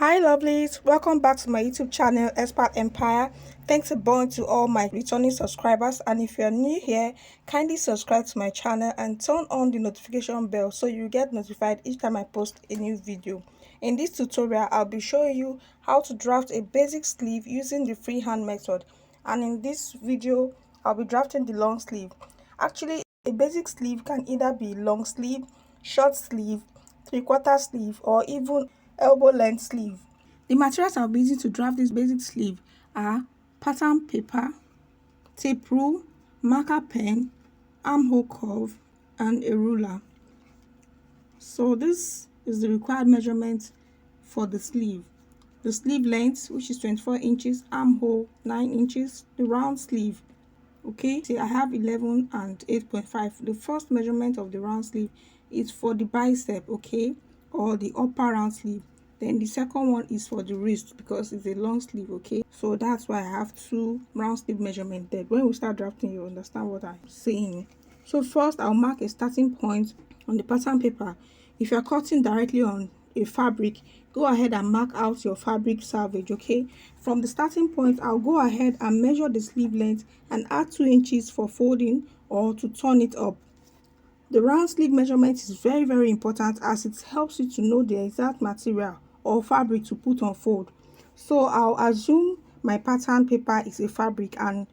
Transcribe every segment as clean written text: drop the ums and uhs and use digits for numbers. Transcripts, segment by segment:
Hi lovelies, welcome back to my YouTube channel Expat Empire. Thanks a bunch to all my returning subscribers, and if you're new here, kindly subscribe to my channel and turn on the notification bell so you get notified each time I post a new video. In this tutorial, I'll be showing you how to draft a basic sleeve using the freehand method, and in this video I'll be drafting the long sleeve. Actually, a basic sleeve can either be long sleeve, short sleeve, three-quarter sleeve, or even elbow length sleeve. The materials I'll be using to draft this basic sleeve are pattern paper, tape rule, marker pen, armhole curve, and a ruler. So this is the required measurement for the sleeve. The sleeve length, which is 24 inches, armhole 9 inches, the round sleeve. Okay, see, I have 11 and 8.5. The first measurement of the round sleeve is for the bicep, okay, or the upper round sleeve. Then the second one is for the wrist because it's a long sleeve, okay. So that's why I have two round sleeve measurements there. When we start drafting, you understand what I'm saying. So first, I'll mark a starting point on the pattern paper. If you're cutting directly on a fabric, go ahead and mark out your fabric salvage, okay. From the starting point, I'll go ahead and measure the sleeve length and add 2 inches for folding or to turn it up. The round sleeve measurement is very important as it helps you to know the exact material or fabric to put on fold. So I'll assume my pattern paper is a fabric and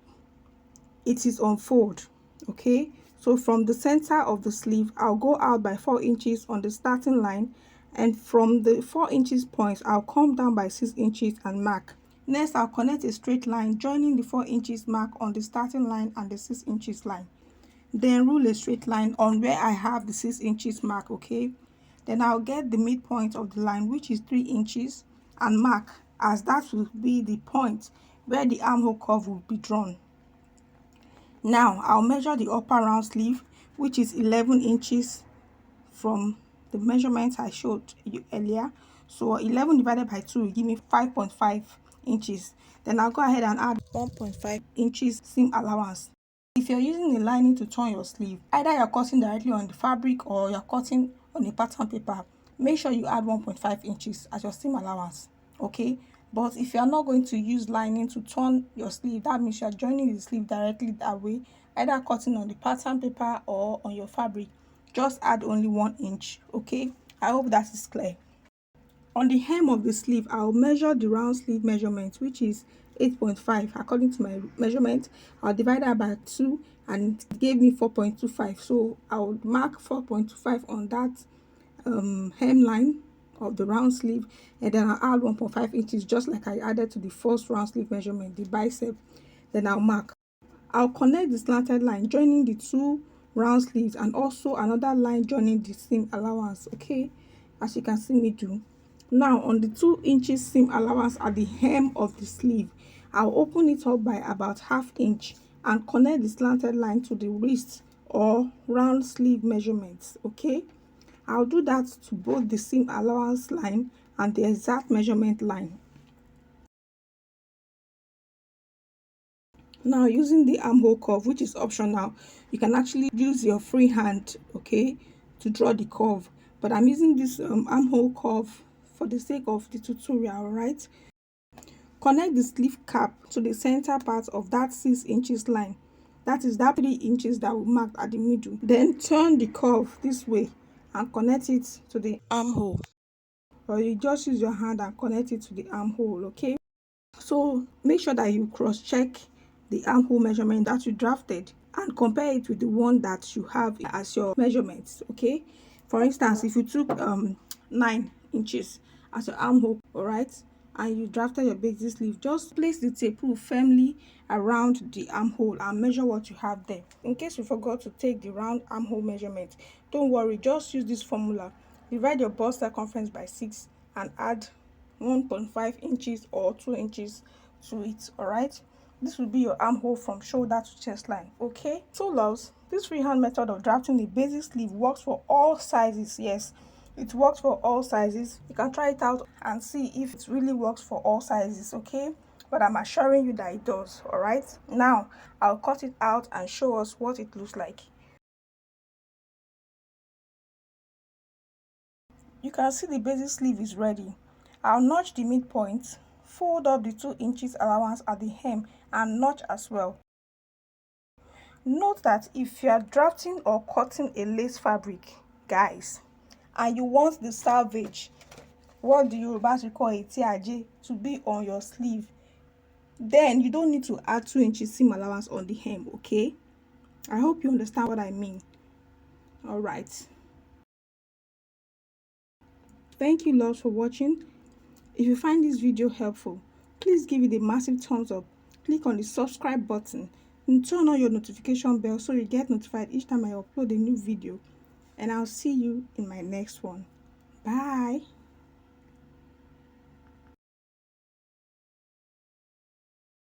it is on fold, okay. So from the center of the sleeve, I'll go out by 4 inches on the starting line, and from the 4 inches point, I'll come down by 6 inches and mark. Next, I'll connect a straight line joining the 4 inches mark on the starting line and the 6 inches line. Then rule a straight line on where I have the 6 inches mark, okay. Then I'll get the midpoint of the line, which is 3 inches, and mark, as that will be the point where the armhole curve will be drawn. Now I'll measure the upper round sleeve, which is 11 inches from the measurement I showed you earlier. So 11 divided by 2 will give me 5.5 inches. Then I'll go ahead and add 1.5 inches seam allowance. If you're using a lining to turn your sleeve, either you're cutting directly on the fabric or you're cutting on a pattern paper, make sure you add 1.5 inches as your seam allowance, okay. But if you're not going to use lining to turn your sleeve, that means you're joining the sleeve directly that way, either cutting on the pattern paper or on your fabric, just add only 1 inch, okay. I hope that is clear. On the hem of the sleeve, I'll measure the round sleeve measurement, which is 8.5 according to my measurement. I'll divide that by 2 and it gave me 4.25. So I'll mark 4.25 on that hem line of the round sleeve, and then I'll add 1.5 inches just like I added to the first round sleeve measurement, the bicep. Then I'll mark. I'll connect the slanted line joining the two round sleeves and also another line joining the seam allowance, okay, as you can see me do. Now on the 2 inches seam allowance at the hem of the sleeve, I'll open it up by about ½ inch and connect the slanted line to the wrist or round sleeve measurements, okay. I'll do that to both the seam allowance line and the exact measurement line. Now using the armhole curve, which is optional, you can actually use your free hand, okay, to draw the curve, but I'm using this armhole curve for the sake of the tutorial, right. Connect the sleeve cap to the center part of that 6 inches line, that is that 3 inches that we marked at the middle. Then turn the curve this way and connect it to the armhole, or you just use your hand and connect it to the armhole, okay. So make sure that you cross check the armhole measurement that you drafted and compare it with the one that you have as your measurements, okay. For instance, if you took 9 inches as your armhole, all right, and you drafted your basic sleeve, just place the tape rule firmly around the armhole and measure what you have there. In case you forgot to take the round armhole measurement, don't worry, just use this formula. Divide your bust circumference by 6 and add 1.5 inches or 2 inches to it, all right. This will be your armhole from shoulder to chest line, okay. So loves, this freehand method of drafting a basic sleeve works for all sizes. Yes, it works for all sizes. You can try it out and see if it really works for all sizes, okay, but I'm assuring you that it does, all right. Now I'll cut it out and show us what it looks like. You can see the basic sleeve is ready. I'll notch the midpoint, fold up the 2 inches allowance at the hem and notch as well. Note that if you are drafting or cutting a lace fabric, guys, and you want the selvage, what the Yorubas call a tiaje, to be on your sleeve, then you don't need to add 2 inches seam allowance on the hem, okay? I hope you understand what I mean. All right. Thank you, loves, for watching. If you find this video helpful, please give it a massive thumbs up. Click on the subscribe button and turn on your notification bell so you get notified each time I upload a new video. And I'll see you in my next one. Bye.